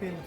فين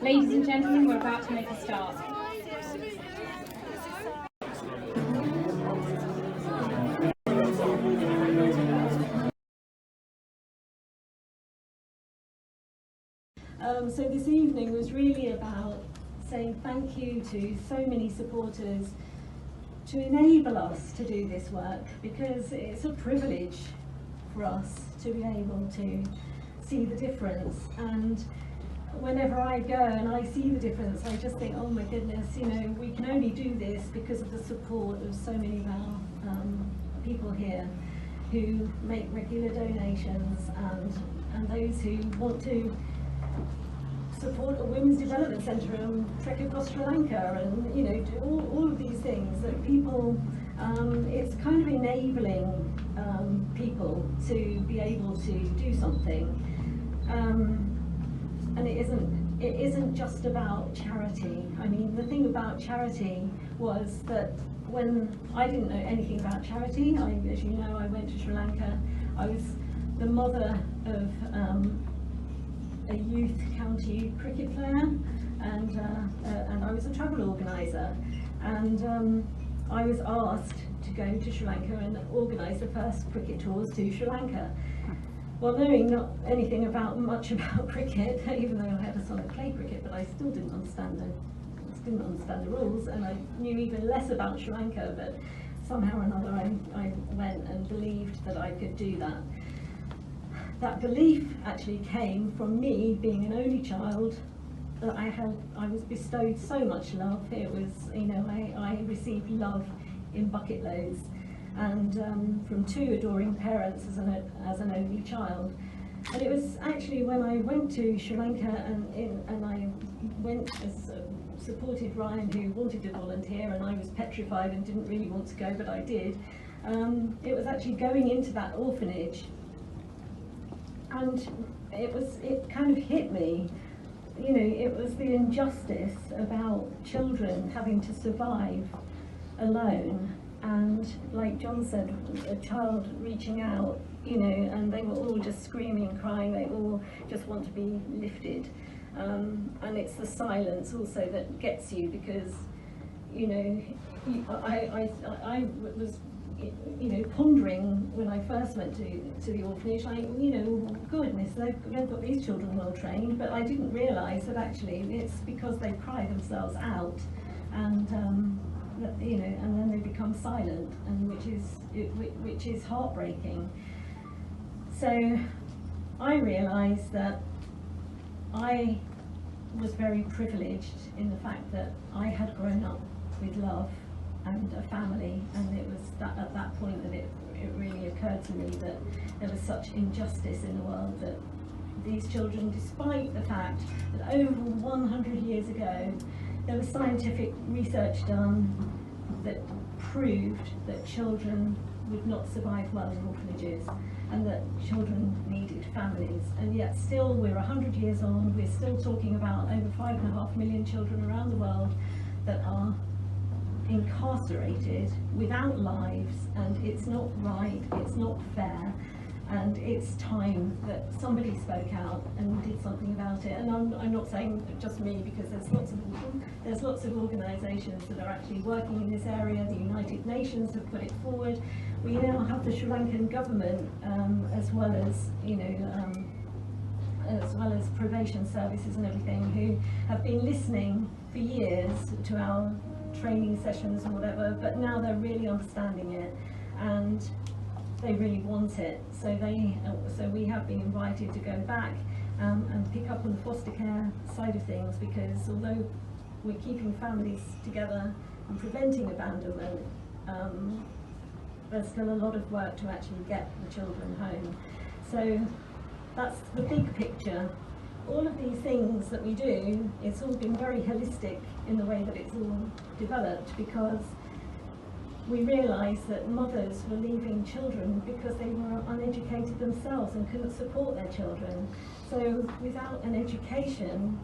Ladies and gentlemen, we're about to make a start. So this evening was really about saying thank you to so many supporters to enable us to do this work, because it's a privilege for us to be able to see the difference. And whenever I go and I see the difference, I just think, oh my goodness, you know, we can only do this because of the support of so many of our people here who make regular donations, and those who want to support a women's development centre and trek across Sri Lanka, and you know, do all of these things that people, it's kind of enabling people to be able to do something. And it isn't just about charity. I mean, the thing about charity was that when I didn't know anything about charity, as you know, I went to Sri Lanka. I was the mother of a youth county cricket player, and I was a travel organiser, and I was asked to go to Sri Lanka and organise the first cricket tours to Sri Lanka. Well, knowing not anything much about cricket, even though I had a son who played cricket, but I still didn't understand the rules, and I knew even less about Sri Lanka, but somehow or another I went and believed that I could do that. That belief actually came from me being an only child. That I was bestowed so much love. It was, you know, I received love in bucket loads, and from two adoring parents as an only child. And it was actually when I went to Sri Lanka and I went as supported Ryan, who wanted to volunteer, and I was petrified and didn't really want to go, but I did. It was actually going into that orphanage, and it kind of hit me. You know, it was the injustice about children having to survive alone, and like John said, a child reaching out, you know, and they were all just screaming, crying, they all just want to be lifted. And it's the silence also that gets you, because, you know, I was, you know, pondering when I first went to the orphanage, like, you know, goodness, they've got these children well trained, but I didn't realise that actually it's because they cry themselves out, and you know, and then they become silent, and which is heartbreaking. So I realised that I was very privileged in the fact that I had grown up with love and a family, and it was that at that point that it really occurred to me that there was such injustice in the world, that these children, despite the fact that over 100 years ago there was scientific research done that proved that children would not survive well in orphanages, and that children needed families, and yet still we're 100 years on, we're still talking about over 5.5 million children around the world that are incarcerated without lives, and it's not right, it's not fair, and it's time that somebody spoke out and did something about it. And I'm not saying just me, because there's lots of organisations that are actually working in this area. The United Nations have put it forward. We now have the Sri Lankan government, as well as, you know, as well as probation services and everything, who have been listening for years to our training sessions and whatever, but now they're really understanding it, and they really want it. So we have been invited to go back and pick up on the foster care side of things, because although we're keeping families together and preventing abandonment, there's still a lot of work to actually get the children home. So that's the big picture. All of these things that we do, it's all been very holistic in the way that it's all developed, because we realised that mothers were leaving children because they were uneducated themselves and couldn't support their children. So without an education,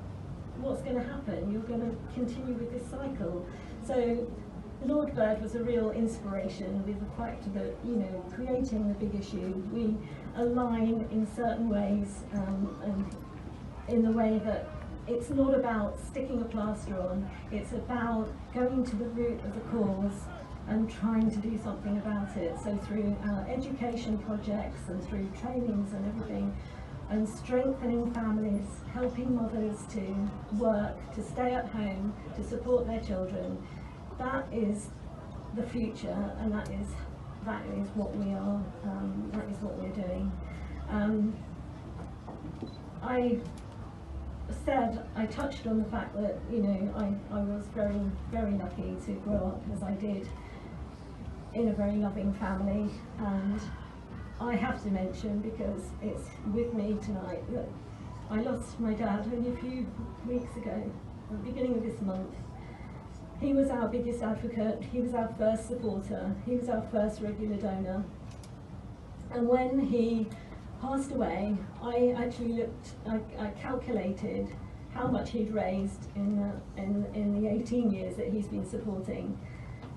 what's going to happen? You're going to continue with this cycle. So Lord Bird was a real inspiration, with the fact that, you know, creating the big issue, we align in certain ways, and in the way that it's not about sticking a plaster on, it's about going to the root of the cause and trying to do something about it. So through our education projects and through trainings and everything, and strengthening families, helping mothers to work, to stay at home, to support their children, that is the future, and that is what we are. That is what we're doing. I touched on the fact that, you know, I was very, very lucky to grow up as I did in a very loving family, and I have to mention, because it's with me tonight, that I lost my dad only a few weeks ago, at the beginning of this month. He was our biggest advocate, he was our first supporter, he was our first regular donor. And when he passed away, I actually I calculated how much he'd raised in the 18 years that he's been supporting.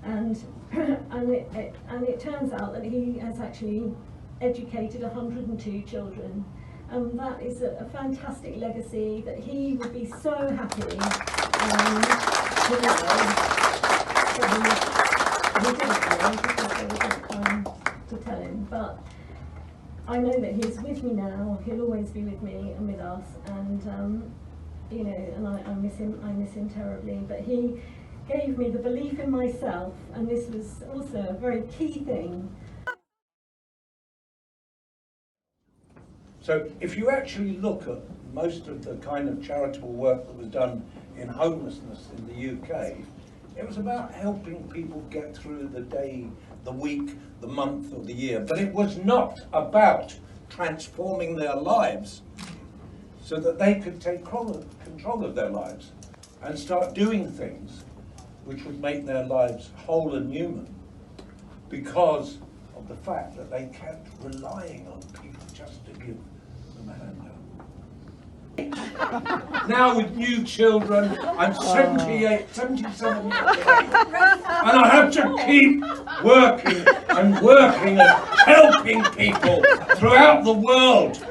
And it turns out that he has actually educated 102 children. And that is a fantastic legacy that he would be so happy to know. He didn't know, because there wasn't time to tell him, but I know that he's with me now. He'll always be with me and with us, and you know, and I miss him terribly, but he gave me the belief in myself, and this was also a very key thing. So if you actually look at most of the kind of charitable work that was done in homelessness in the UK, it was about helping people get through the day, the week, the month, or the year. But it was not about transforming their lives so that they could take control of their lives and start doing things which would make their lives whole and human. Because the fact that they kept relying on people just to give them a handout. Now with new children, I'm 77 years of age, and I have to keep working and helping people throughout the world.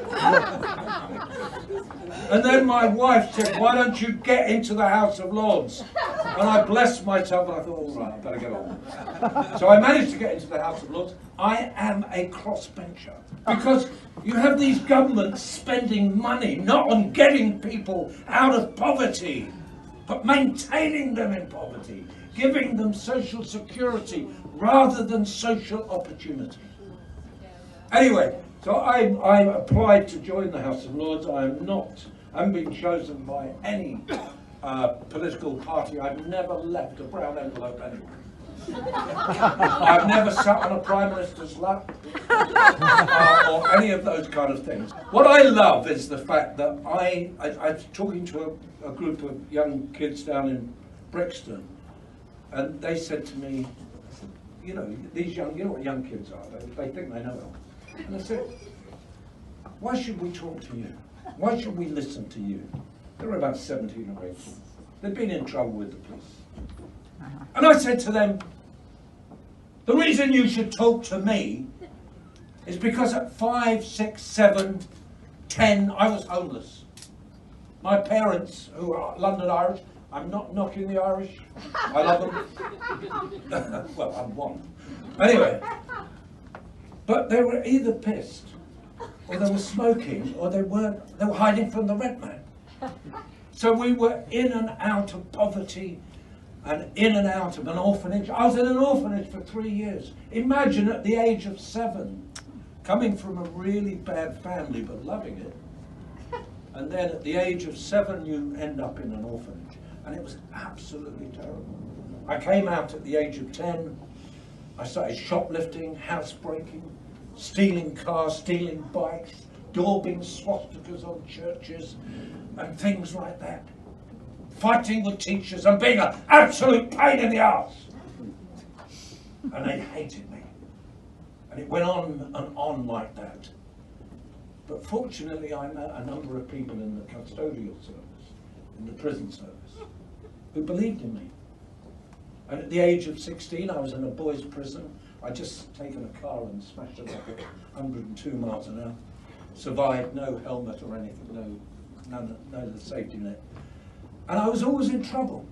And then my wife said, why don't you get into the House of Lords? And I blessed myself and I thought, all right, I better get on. So I managed to get into the House of Lords. I am a crossbencher. Because you have these governments spending money not on getting people out of poverty, but maintaining them in poverty, giving them social security rather than social opportunity. Anyway, so I applied to join the House of Lords. I haven't been chosen by any political party. I've never left a brown envelope anywhere. I've never sat on a Prime Minister's lap or any of those kind of things. What I love is the fact that I was talking to a group of young kids down in Brixton, and they said to me, you know what young kids are, they think they know it all. And I said, why should we talk to you? Why should we listen to you? They were about 17 or 18. They'd been in trouble with the police. And I said to them, the reason you should talk to me is because at 5, 6, 7, 10, I was homeless. My parents, who are London Irish, I'm not knocking the Irish, I love them. Well, I'm one. Anyway, but they were either pissed, or they were smoking, or they were hiding from the red man. So we were in and out of poverty, and in and out of an orphanage. I was in an orphanage for 3 years. Imagine at the age of 7, coming from a really bad family but loving it, and then at the age of 7 you end up in an orphanage, and it was absolutely terrible. I came out at the age of 10. I started shoplifting, housebreaking, stealing cars, stealing bikes, daubing swastikas on churches, and things like that. Fighting with teachers and being an absolute pain in the arse. And they hated me. And it went on and on like that. But fortunately I met a number of people in the custodial service, in the prison service, who believed in me. And at the age of 16 I was in a boys' prison. I'd just taken a car and smashed it up at 102 miles an hour. Survived, no helmet or anything, none of the safety net. And I was always in trouble.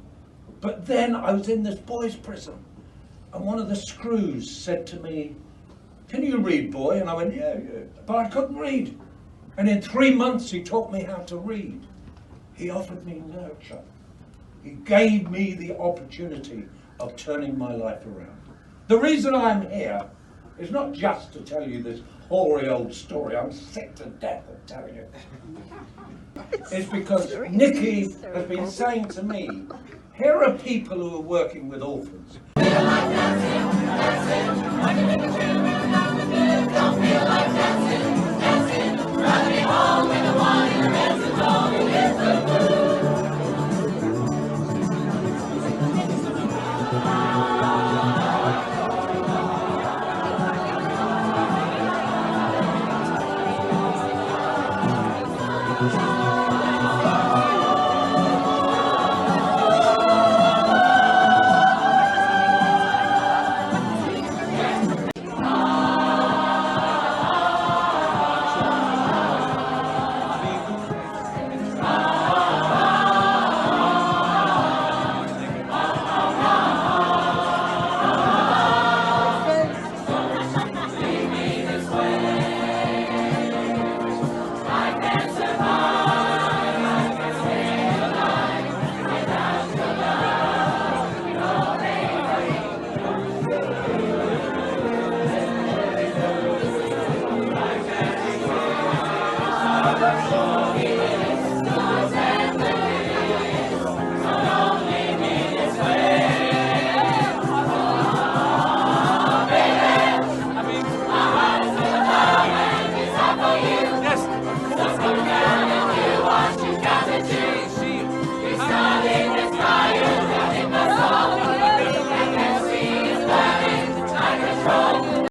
But then I was in this boys' prison, and one of the screws said to me, can you read, boy? And I went, yeah. But I couldn't read. And in 3 months he taught me how to read. He offered me nurture. He gave me the opportunity of turning my life around. The reason I'm here is not just to tell you this hoary old story. I'm sick to death of telling it. It's because Nikki has been saying to me, here are people who are working with orphans.